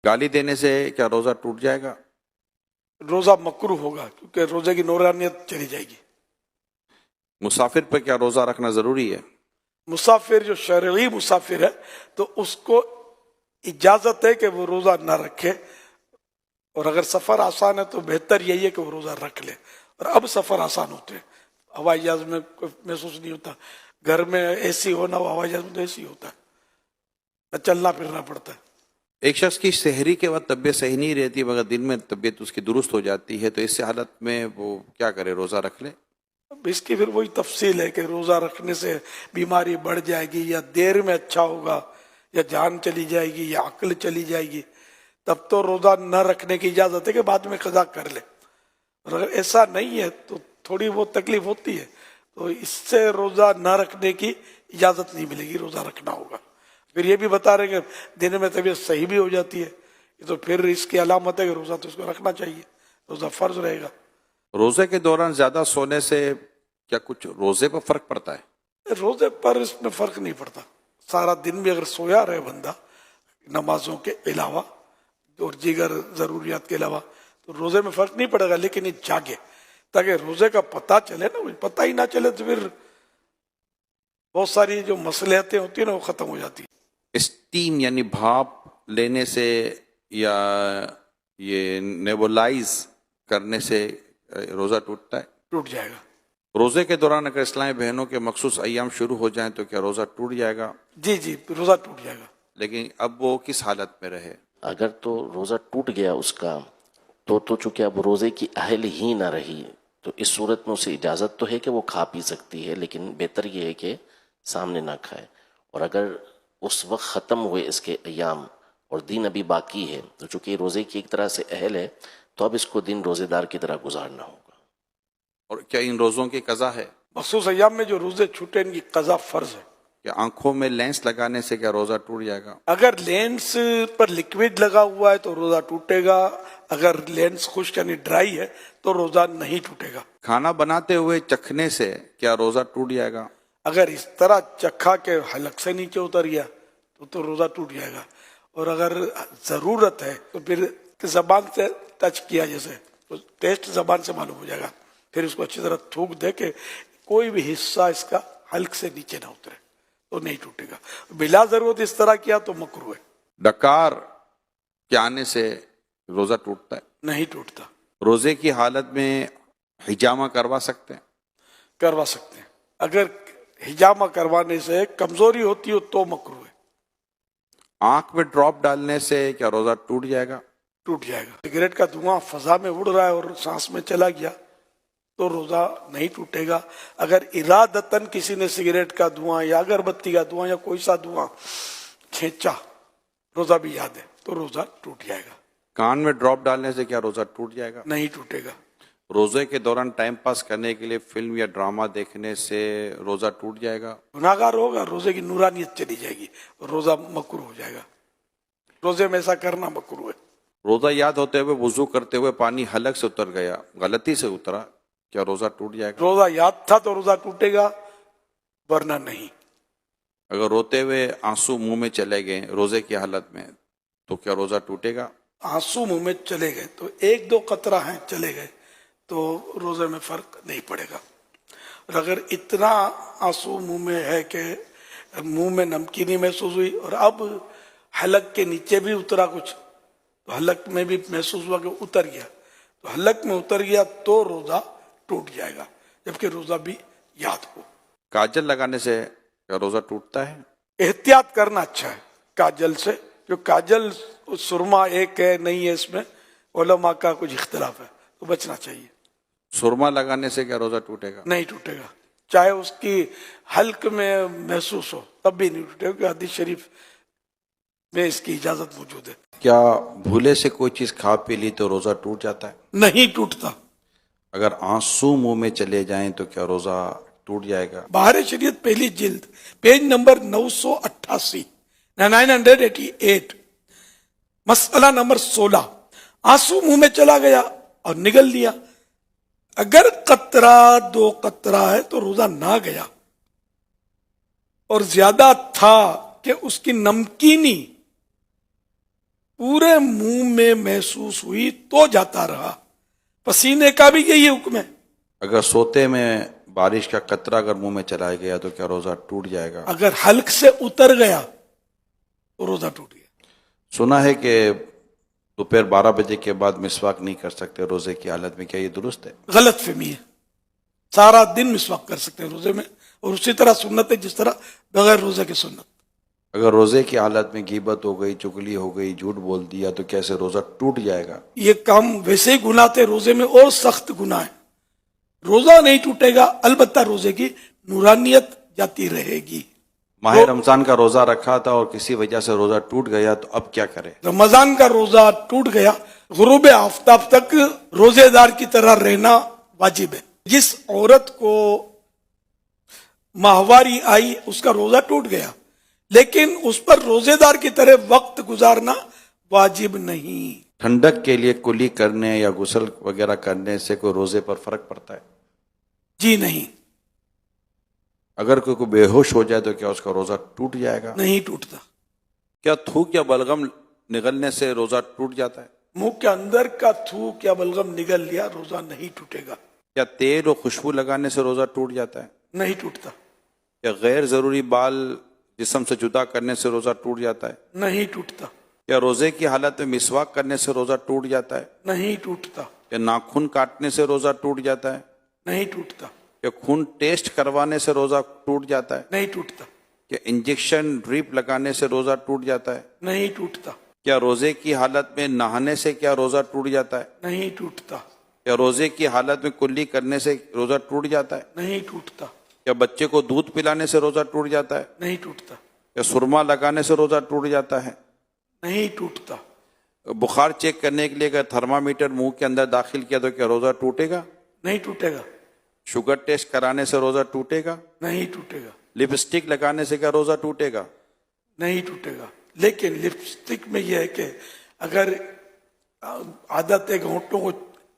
گالی دینے سے کیا روزہ ٹوٹ جائے گا؟ روزہ مکروہ ہوگا کیونکہ روزے کی نورانیت چلی جائے گی۔ مسافر پر کیا روزہ رکھنا ضروری ہے؟ مسافر جو شرعی مسافر ہے تو اس کو اجازت ہے کہ وہ روزہ نہ رکھے، اور اگر سفر آسان ہے تو بہتر یہی ہے کہ وہ روزہ رکھ لے۔ اور اب سفر آسان ہوتے ہیں، ہوائی جہاز میں کوئی محسوس نہیں ہوتا، گھر میں اے سی ہونا ہو، ہوائی جہاز میں تو اے سی ہوتا ہے، چلنا پھرنا پڑتا ہے۔ ایک شخص کی سحری کے وقت طبیعت صحیح نہیں رہتی مگر دن میں طبیعت اس کی درست ہو جاتی ہے، تو اس حالت میں وہ کیا کرے؟ روزہ رکھ لے؟ اب اس کی پھر وہی تفصیل ہے کہ روزہ رکھنے سے بیماری بڑھ جائے گی یا دیر میں اچھا ہوگا یا جان چلی جائے گی یا عقل چلی جائے گی، تب تو روزہ نہ رکھنے کی اجازت ہے کہ بعد میں قضا کر لے۔ اور اگر ایسا نہیں ہے تو تھوڑی بہت تکلیف ہوتی ہے تو اس سے روزہ نہ رکھنے کی اجازت نہیں ملے گی، روزہ رکھنا ہوگا۔ پھر یہ بھی بتا رہے کہ دن میں طبیعت صحیح بھی ہو جاتی ہے، تو پھر اس کی علامت ہے کہ روزہ تو اس کو رکھنا چاہیے، روزہ فرض رہے گا۔ روزے کے دوران زیادہ سونے سے کیا کچھ روزے پر فرق پڑتا ہے؟ روزے پر اس میں فرق نہیں پڑتا، سارا دن بھی اگر سویا رہے بندہ نمازوں کے علاوہ اور دیگر ضروریات کے علاوہ تو روزے میں فرق نہیں پڑے گا، لیکن یہ جاگے تاکہ روزے کا پتہ چلے نا، پتہ ہی نہ چلے تو پھر بہت ساری جو مصلحتیں ہوتی ہیں نا وہ ختم ہو جاتی ہیں۔ اسٹیم یعنی بھاپ لینے سے یا یہ نیبولائز کرنے سے روزہ ٹوٹتا ہے؟ ٹوٹ جائے گا۔ روزے کے دوران اگر اسلامی بہنوں کے مخصوص ایام شروع ہو جائیں تو کیا روزہ ٹوٹ جائے گا؟ جی روزہ ٹوٹ جائے گا۔ لیکن اب وہ کس حالت میں رہے؟ اگر تو روزہ ٹوٹ گیا اس کا تو چونکہ اب روزے کی اہل ہی نہ رہی، تو اس صورت میں اسے اجازت تو ہے کہ وہ کھا پی سکتی ہے، لیکن بہتر یہ ہے کہ سامنے نہ کھائے۔ اور اگر اس وقت ختم ہوئے اس کے ایام اور دن ابھی باقی ہے تو چونکہ روزے کی ایک طرح سے اہل ہے تو اب اس کو دن روزے دار کی طرح گزارنا ہوگا۔ اور کیا ان روزوں کی قضا ہے؟ مخصوص ایام میں جو روزے چھوٹے ان کی قضا فرض ہے۔ کہ آنکھوں میں لینس لگانے سے کیا روزہ ٹوٹ جائے گا؟ اگر لینس پر لکوڈ لگا ہوا ہے تو روزہ ٹوٹے گا، اگر لینس خشک یعنی ڈرائی ہے تو روزہ نہیں ٹوٹے گا۔ کھانا بناتے ہوئے چکھنے سے کیا روزہ ٹوٹ جائے گا؟ اگر اس طرح چکھا کے حلق سے نیچے اتر گیا تو روزہ ٹوٹ جائے گا، اور اگر ضرورت ہے تو پھر زبان سے ٹچ کیا جیسے تو ٹیسٹ زبان سے معلوم ہو جائے گا، پھر اس کو اچھی طرح تھوک دے کہ کوئی بھی حصہ اس کا حلق سے نیچے نہ اترے تو نہیں ٹوٹے گا۔ بلا ضرورت اس طرح کیا تو مکروہ ہے، ڈکار کے آنے سے روزہ ٹوٹتا ہے؟ نہیں ٹوٹتا۔ روزے کی حالت میں حجامہ کروا سکتے ہیں؟ کروا سکتے ہیں، اگر حجامہ کروانے سے کمزوری ہوتی ہو تو مکروہ ہے۔ آنکھ میں ڈراپ ڈالنے سے کیا روزہ ٹوٹ جائے گا؟ ٹوٹ جائے گا۔ سگریٹ کا دھواں فضا میں اڑ رہا ہے اور سانس میں چلا گیا تو روزہ نہیں ٹوٹے گا۔ اگر ارادتاً کسی نے سگریٹ کا دھواں یا اگربتی کا دھواں یا کوئی سا دھواں کھینچا، روزہ بھی یاد ہے، تو روزہ ٹوٹ جائے گا۔ کان میں ڈراپ ڈالنے سے کیا روزہ ٹوٹ جائے گا؟ نہیں ٹوٹے گا۔ روزے کے دوران ٹائم پاس کرنے کے لیے فلم یا ڈرامہ دیکھنے سے روزہ ٹوٹ جائے گا؟ گناہگار ہوگا، روزے کی نورانیت چلی جائے گی، روزہ مکروہ ہو جائے گا۔ روزے میں ایسا کرنا مکروہ ہے۔ روزہ یاد ہوتے ہوئے وضو کرتے ہوئے پانی حلق سے اتر گیا، غلطی سے اترا، کیا روزہ ٹوٹ جائے گا؟ روزہ یاد تھا تو روزہ ٹوٹے گا، ورنہ نہیں۔ اگر روتے ہوئے آنسو منہ میں چلے گئے روزے کی حالت میں تو کیا روزہ ٹوٹے گا؟ آنسو منہ میں چلے گئے تو ایک دو قطرہ ہیں چلے گئے تو روزے میں فرق نہیں پڑے گا، اور اگر اتنا آنسو منہ میں ہے کہ منہ میں نمکینی محسوس ہوئی اور اب حلق کے نیچے بھی اترا کچھ، تو حلق میں بھی محسوس ہوا کہ اتر گیا، تو حلق میں اتر گیا تو روزہ ٹوٹ جائے گا، جبکہ روزہ بھی یاد ہو۔ کاجل لگانے سے کیا روزہ ٹوٹتا ہے؟ احتیاط کرنا اچھا ہے کاجل سے، جو کاجل سرما ایک ہے نہیں ہے، اس میں علماء کا کچھ اختلاف ہے، تو بچنا چاہیے۔ سرما لگانے سے کیا روزہ ٹوٹے گا؟ نہیں ٹوٹے گا، چاہے اس کی حلق میں محسوس ہو تب بھی نہیں ٹوٹے گا، کیونکہ حدیث شریف میں اس کی اجازت موجود ہے۔ کیا بھولے سے کوئی چیز کھا پی لی تو روزہ ٹوٹ جاتا ہے؟ نہیں ٹوٹتا۔ اگر آنسو منہ میں چلے جائیں تو کیا روزہ ٹوٹ جائے گا؟ بہار شریعت پہلی جلد پیج نمبر 988 988 مسئلہ نمبر 16، آنسو منہ میں چلا گیا اور نگل لیا، اگر قطرہ دو قطرہ ہے تو روزہ نہ گیا، اور زیادہ تھا کہ اس کی نمکینی पूरे मुंह में महसूस हुई तो जाता रहा। पसीने का भी यही हुक्म है। अगर सोते में बारिश का कतरा अगर मुंह में चला गया तो क्या रोजा टूट जाएगा? अगर हल्क से उतर गया तो रोजा टूट गया। सुना है कि दोपहर 12 बजे के बाद मिसवाक नहीं कर सकते रोजे की हालत में, क्या ये दुरुस्त है? गलत फहमी है। सारा दिन मिसवाक कर सकते हैं रोजे में, और उसी तरह सुन्नत है जिस तरह बगैर रोजे की सुन्नत। अगर रोजे की हालत में गीबत हो गई, चुगली हो गई, झूठ बोल दिया तो कैसे रोजा टूट जाएगा? ये काम वैसे ही गुनाह थे, रोजे में और सख्त गुनाह है। रोजा नहीं टूटेगा, अलबत्ता रोजे की नूरानियत जाती रहेगी। माह रमजान का रोजा रखा था और किसी वजह से रोजा टूट गया तो अब क्या करे? रमजान का रोजा टूट गया, गुरूब आफ्ताब तक रोजेदार की तरह रहना वाजिब है। जिस औरत को माहवारी आई उसका रोजा टूट गया, लेकिन उस पर रोजेदार की तरह वक्त गुजारना वाजिब नहीं। ठंडक के लिए कुली करने या गुस्ल वगैरह करने से कोई रोजे पर फर्क पड़ता है? जी नहीं, अगर कोई बेहोश हो जाए तो क्या उसका रोजा टूट जाएगा? नहीं टूटता। क्या थूक या बलगम निगलने से रोजा टूट जाता है? मुंह के अंदर का थूक या बलगम निगल लिया, रोजा नहीं टूटेगा। क्या तेल और खुशबू लगाने से रोजा टूट जाता है? नहीं टूटता। या गैर जरूरी बाल जिस्म से जुदा करने से रोजा टूट जाता है? नहीं टूटता। या रोजे की हालत में मिसवाक करने से रोजा टूट जाता है? नहीं टूटता। या नाखून काटने से रोजा टूट जाता है? नहीं टूटता। या खून टेस्ट करवाने से रोजा टूट जाता है? नहीं टूटता। या इंजेक्शन ड्रिप लगाने से रोजा टूट जाता है? नहीं टूटता। क्या रोजे की हालत में नहाने से क्या रोजा टूट जाता है? नहीं टूटता। या रोजे की हालत में कुल्ली करने से रोजा टूट जाता है? नहीं टूटता। या बच्चे को दूध पिलाने से रोजा टूट जाता है? नहीं टूटता। या सुरमा लगाने से रोजा टूट जाता है? नहीं टूटता। बुखार चेक करने के लिए अगर थर्मामीटर मुंह के अंदर दाखिल किया तो क्या रोजा टूटेगा? नहीं टूटेगा। शुगर टेस्ट कराने से रोजा टूटेगा? नहीं टूटेगा। लिपस्टिक लगाने से क्या रोजा टूटेगा? नहीं टूटेगा। लेकिन लिपस्टिक में यह है कि अगर आदत है होंठों को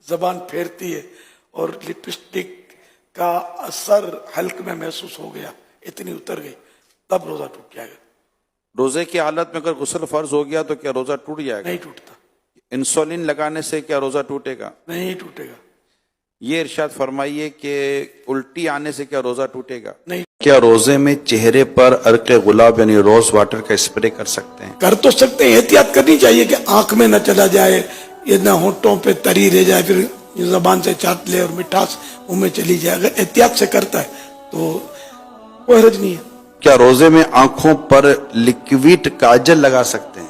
जबान फेरती है और लिपस्टिक का असर हल्क में महसूस हो गया, इतनी उतर गई, तब रोजा टूट जाएगा। रोजे की हालत में अगर गुस्ल फर्ज हो गया तो क्या रोजा टूट जाएगा? नहीं टूटता। इंसुलिन लगाने से क्या रोजा टूटेगा? नहीं टूटेगा। ये इरशाद फरमाइए कि उल्टी आने से क्या रोजा टूटेगा? नहीं। क्या रोजे में चेहरे पर अर्क गुलाब यानी रोज वाटर का स्प्रे कर सकते हैं? कर तो सकते हैं, एहतियात करनी चाहिए कि आंख में न चला जाए, ये न होंठों पे तरी रह जाए, फिर जबान से चाट ले और मिठास मुंह में चली जाए। अगर एहतियात से करता है तो कोई हर्ज नहीं है। क्या रोजे में आंखों पर लिक्विड काजल लगा सकते हैं?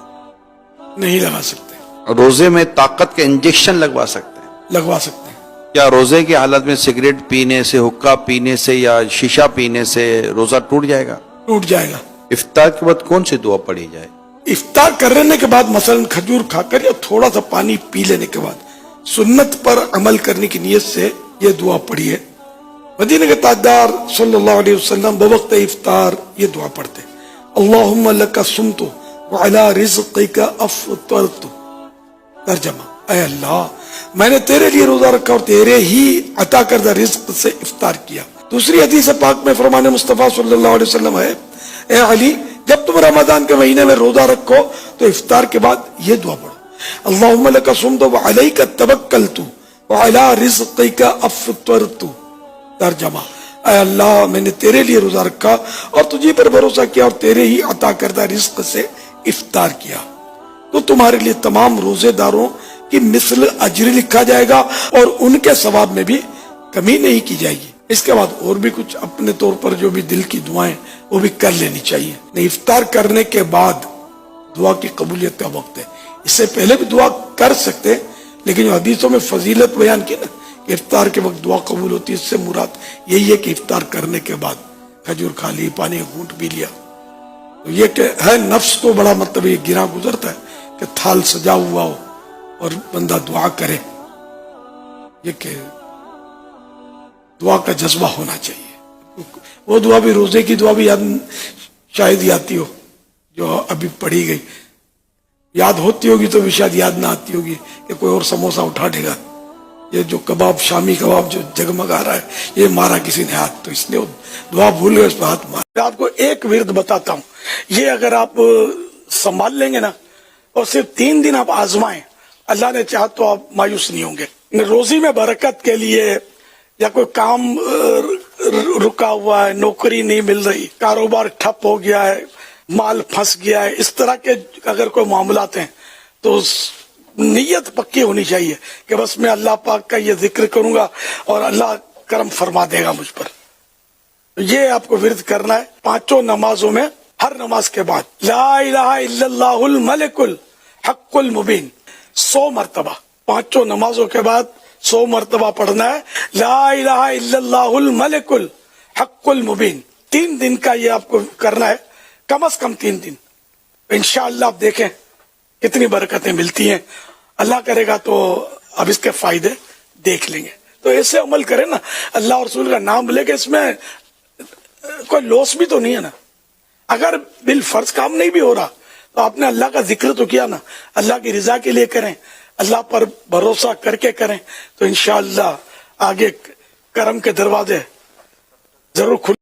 नहीं लगा सकते। रोजे में ताकत के इंजेक्शन लगवा सकते हैं? लगवा सकते हैं। क्या रोजे की हालत में सिगरेट पीने से, हुक्का पीने से या शीशा पीने से रोजा टूट जाएगा? टूट जाएगा। इफ्तार के बाद कौन सी दुआ पढ़ी जाए? इफ्तार करने के बाद मसलन खजूर खाकर या थोड़ा सा पानी पी लेने के बाद सुन्नत पर अमल करने की नियत से ये दुआ पढ़ी है। मदीने के ताजदार सल्लल्लाहु अलैहि वसल्लम बवक्त इफ्तार ये दुआ पढ़ते, अल्लाहुम्मा लका सुमतु व अला रिज़्क़िका अफ़्तरतु। तर्जमा, ऐ अल्लाह मैंने तेरे लिए रोजा रखा और तेरे ही अता करदा रिज़्क़ से इफ्तार किया। दूसरी हदीस पाक में फरमान मुस्तफ़ा सल्लल्लाहु अलैहि वसल्लम है, ए अली जब तुम रमजान के महीने में रोजा रखो तो इफ्तार के बाद ये दुआ पढ़ो, अल्लाहुम्मा लका सुमतु व अलैका तवक्कलतु व अला रिज़्क़िका अफ़्तरतु। तर्जमा, ऐ अल्लाह मैंने तेरे लिए रोजा रखा और तुझे पर भरोसा किया और तेरे ही अता करदा रिज़्क़ से इफ्तार किया, तो तुम्हारे लिए तमाम रोजेदारों की मिस्ल अजर लिखा जाएगा और उनके सवाब में भी कमी नहीं की जाएगी। इसके बाद और भी कुछ अपने तौर पर जो भी दिल की दुआएं वो भी कर लेनी चाहिए। नहीं, इफ्तार करने के बाद दुआ की कबूलियत का वक्त है, इससे पहले भी दुआ कर सकते हैं, लेकिन जो हदीसों में फजीलत बयान की ना कि इफ्तार के वक्त दुआ कबूल होती है, इससे मुराद यही है कि इफ्तार करने के बाद खजूर खा ली, पानी का घूंट पी लिया, तो ये है नफ्स को बड़ा मतलब ये गिरा गुजरता है कि थाल सजा हुआ हो और बंदा दुआ करे, ये कि दुआ का जज्बा होना चाहिए। वो दुआ भी रोजे की दुआ भी याद शायद आती हो जो अभी पढ़ी गई, याद होती होगी तो भी शायद याद ना आती होगी कि कोई और समोसा उठा देगा, ये जो कबाब शामी कबाब जो जगमगा रहा है ये मारा किसी ने हाथ, तो इसलिए दुआ भूल गए, उस पर हाथ मारा। आपको एक विर्द बताता हूँ, ये अगर आप संभाल लेंगे ना اور صرف 3 दिन آپ आजमाएं, अल्लाह ने चाहा तो आप मायूस नहीं होंगे. रोजी में बरकत के लिए या कोई काम रुका हुआ है, नौकरी नहीं मिल रही, कारोबार ठप हो गया है, माल फंस गया है, इस तरह के अगर कोई मामलात हैं तो नीयत पक्की होनी चाहिए कि बस मैं अल्लाह पाक का ये जिक्र करूंगा और अल्लाह करम फरमा देगा मुझ पर. ये आपको विरद करना है 5 नमाजों में. हर नमाज के बाद ला इलाहा इल्लल्लाहुल मलिकुल हक्कुल मुबीन 100 मरतबा, 5 नमाजों के बाद 100 मरतबा पढ़ना है ला इलाहा इल्लल्लाहुल मलिकुल हक्कुल मुबीन. 3 दिन का ये आपको करना है, कम से कम 3 दिन. इंशाअल्लाह आप देखें कितनी बरकतें मिलती हैं. अल्लाह करेगा तो अब इसके फायदे देख लेंगे. तो ऐसे अमल करें ना, अल्लाह और रसूल का नाम लेके, इसमें कोई लॉस भी तो नहीं है ना. अगर बिल फर्ज काम नहीं भी हो रहा तो आपने अल्लाह का जिक्र तो किया ना, अल्लाह की रजा के लिए करें, अल्लाह पर भरोसा करके करें, तो इंशाअल्लाह आगे करम के दरवाजे जरूर खुल